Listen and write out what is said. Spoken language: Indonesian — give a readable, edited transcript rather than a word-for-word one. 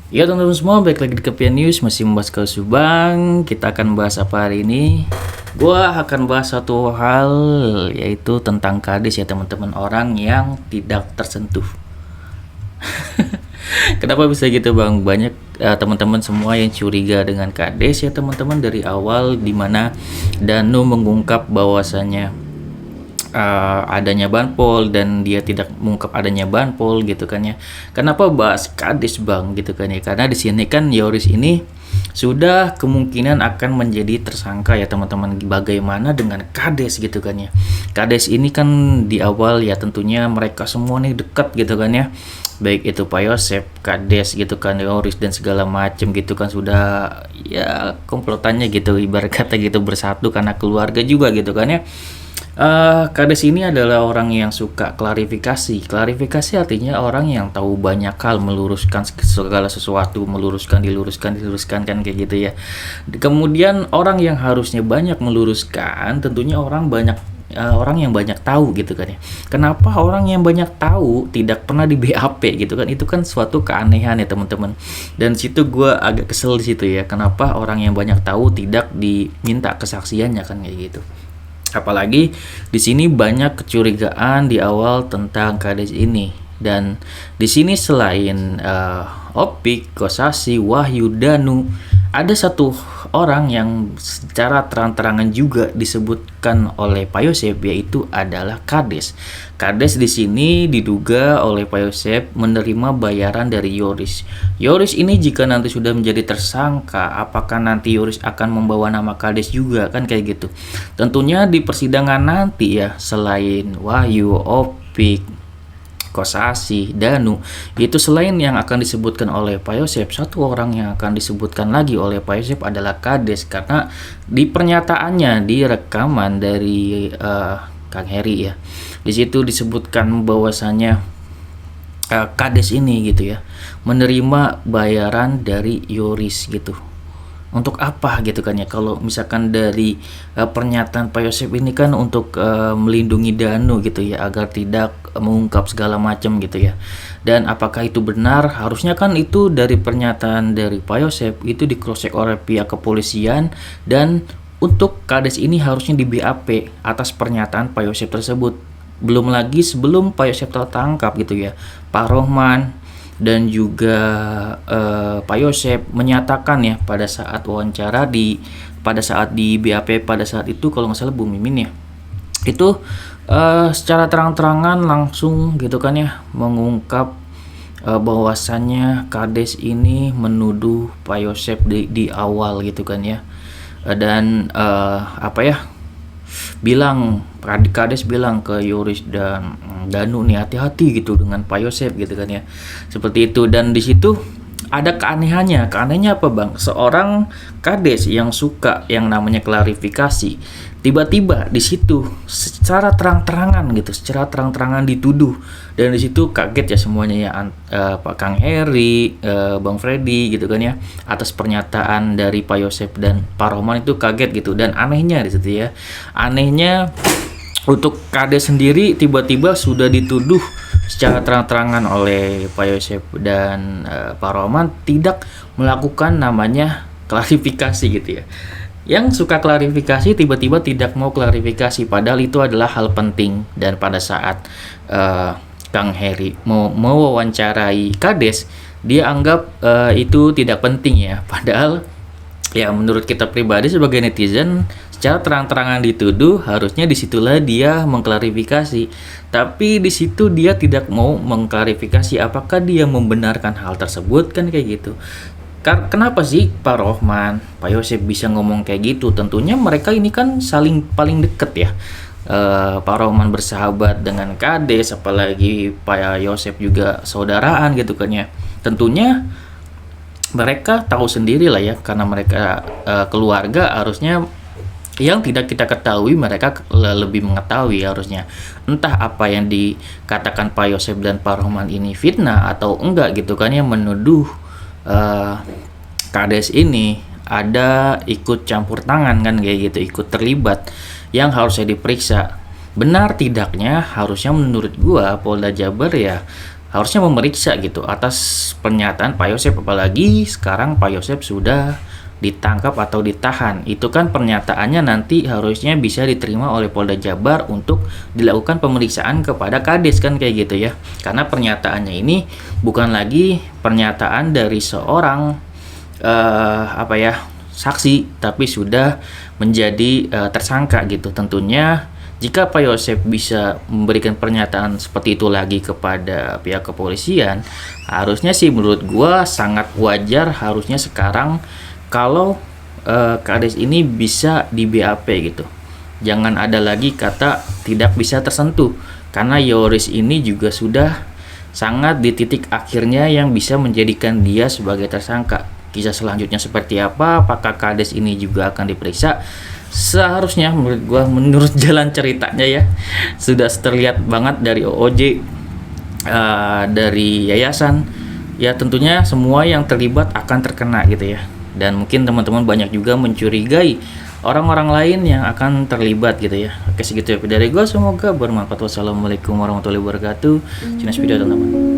Ya teman-teman semua, balik lagi di Kepian News, masih membahas kasus Subang. Kita akan bahas apa hari ini? Gua akan bahas satu hal, yaitu tentang kades ya teman-teman, orang yang tidak tersentuh. Kenapa bisa gitu bang? Banyak teman-teman semua yang curiga dengan kades ya teman-teman dari awal, dimana Danu mengungkap bahwasannya adanya banpol dan dia tidak mengungkap adanya banpol gitu kan ya. Kenapa bahas kades bang gitu kan ya? Karena di sini kan Yoris ini sudah kemungkinan akan menjadi tersangka ya teman-teman. Bagaimana dengan kades gitu kan ya? Kades ini kan di awal ya tentunya mereka semua nih dekat gitu kan ya. Baik itu Pak Yosep, kades gitu kan, Yoris dan segala macam gitu kan, sudah ya komplotannya gitu, ibarat kata gitu, bersatu karena keluarga juga gitu kan ya. Kades ini adalah orang yang suka klarifikasi. Klarifikasi artinya orang yang tahu banyak hal, meluruskan segala sesuatu, meluruskan, diluruskan kan kayak gitu ya. Kemudian orang yang harusnya banyak meluruskan, tentunya orang yang banyak tahu gitu kan ya. Kenapa orang yang banyak tahu tidak pernah di BAP gitu kan? Itu kan suatu keanehan ya teman-teman. Dan situ gue agak kesel di situ ya. Kenapa orang yang banyak tahu tidak diminta kesaksiannya kan kayak gitu. Apalagi di sini banyak kecurigaan di awal tentang kades ini, dan di sini selain Opik, Kosasi, Wahyu, Danu, ada satu orang yang secara terang-terangan juga disebutkan oleh Pak Yosep, yaitu adalah Kades. Kades di sini diduga oleh Pak Yosep menerima bayaran dari Yoris. Yoris ini jika nanti sudah menjadi tersangka, apakah nanti Yoris akan membawa nama Kades juga kan kayak gitu. Tentunya di persidangan nanti ya, selain Wahyu, Opik, Kosasi, Danu, itu selain yang akan disebutkan oleh Pak Yosep, satu orang yang akan disebutkan lagi oleh Pak Yosep adalah Kades, karena di pernyataannya di rekaman dari Kang Heri ya, di situ disebutkan bahwasanya Kades ini gitu ya menerima bayaran dari Yoris gitu. Untuk apa gitu kan ya, kalau misalkan dari pernyataan Pak Yosep ini kan untuk melindungi Danu gitu ya, agar tidak mengungkap segala macam gitu ya. Dan apakah itu benar? Harusnya kan itu dari pernyataan dari Pak Yosep itu di-cross check oleh pihak kepolisian, dan untuk kades ini harusnya di BAP atas pernyataan Pak Yosep tersebut. Belum lagi sebelum Pak Yosep tertangkap gitu ya, Pak Rohman dan juga Pak Yosep menyatakan ya pada saat wawancara pada saat di BAP pada saat itu, kalau nggak salah Bu Mimin ya, itu secara terang-terangan langsung gitu kan ya mengungkap bahwasannya Kades ini menuduh Pak Yosep di awal gitu kan ya. Dan apa ya, Kades bilang ke Yoris dan Danu nih, hati-hati gitu dengan Pak Yosep gitu kan ya, seperti itu. Dan di situ ada keanehannya apa bang, seorang Kades yang suka yang namanya klarifikasi, tiba-tiba di situ secara terang-terangan dituduh. Dan di situ kaget ya semuanya ya, Pak Kang Heri, Bang Freddy gitu kan ya, atas pernyataan dari Pak Yosep dan Pak Rohman, itu kaget gitu. Dan anehnya di situ ya, untuk Kades sendiri tiba-tiba sudah dituduh secara terang-terangan oleh Pak Yosep dan Pak Rohman tidak melakukan namanya klarifikasi gitu ya. Yang suka klarifikasi tiba-tiba tidak mau klarifikasi, padahal itu adalah hal penting. Dan pada saat Kang Heri mau mewawancarai Kades, dia anggap itu tidak penting ya, padahal ya menurut kita pribadi sebagai netizen, secara terang-terangan dituduh, harusnya disitulah dia mengklarifikasi. Tapi di situ dia tidak mau mengklarifikasi apakah dia membenarkan hal tersebut kan kayak gitu. Kenapa sih Pak Rohman, Pak Yosep bisa ngomong kayak gitu? Tentunya mereka ini kan paling deket ya. Pak Rohman bersahabat dengan Kades, apalagi Pak Yosep juga saudaraan gitu kan ya. Tentunya mereka tahu sendiri lah ya, karena mereka keluarga, harusnya yang tidak kita ketahui mereka lebih mengetahui harusnya. Entah apa yang dikatakan Pak Yosep dan Pak Rohman ini fitnah atau enggak gitu kan ya, menuduh Kades ini ada ikut campur tangan kan kayak gitu, ikut terlibat, yang harusnya diperiksa. Benar tidaknya harusnya menurut gua Polda Jabar ya harusnya memeriksa gitu atas pernyataan Pak Yosep, apalagi sekarang Pak Yosep sudah ditangkap atau ditahan. Itu kan pernyataannya nanti harusnya bisa diterima oleh Polda Jabar untuk dilakukan pemeriksaan kepada Kades kan, kayak gitu ya. Karena pernyataannya ini bukan lagi pernyataan dari seorang saksi, tapi sudah menjadi tersangka gitu. Tentunya jika Pak Yosep bisa memberikan pernyataan seperti itu lagi kepada pihak kepolisian, harusnya sih menurut gua sangat wajar harusnya sekarang kalau Kades ini bisa di BAP gitu. Jangan ada lagi kata tidak bisa tersentuh, karena Yoris ini juga sudah sangat di titik akhirnya yang bisa menjadikan dia sebagai tersangka. Kisah selanjutnya seperti apa, apakah Kades ini juga akan diperiksa? Seharusnya menurut jalan ceritanya ya sudah terlihat banget dari OOJ, dari yayasan ya, tentunya semua yang terlibat akan terkena gitu ya. Dan mungkin teman-teman banyak juga mencurigai orang-orang lain yang akan terlibat gitu ya. Oke, segitu ya dari gue, semoga bermanfaat. Wassalamualaikum warahmatullahi wabarakatuh. See you next video teman-teman.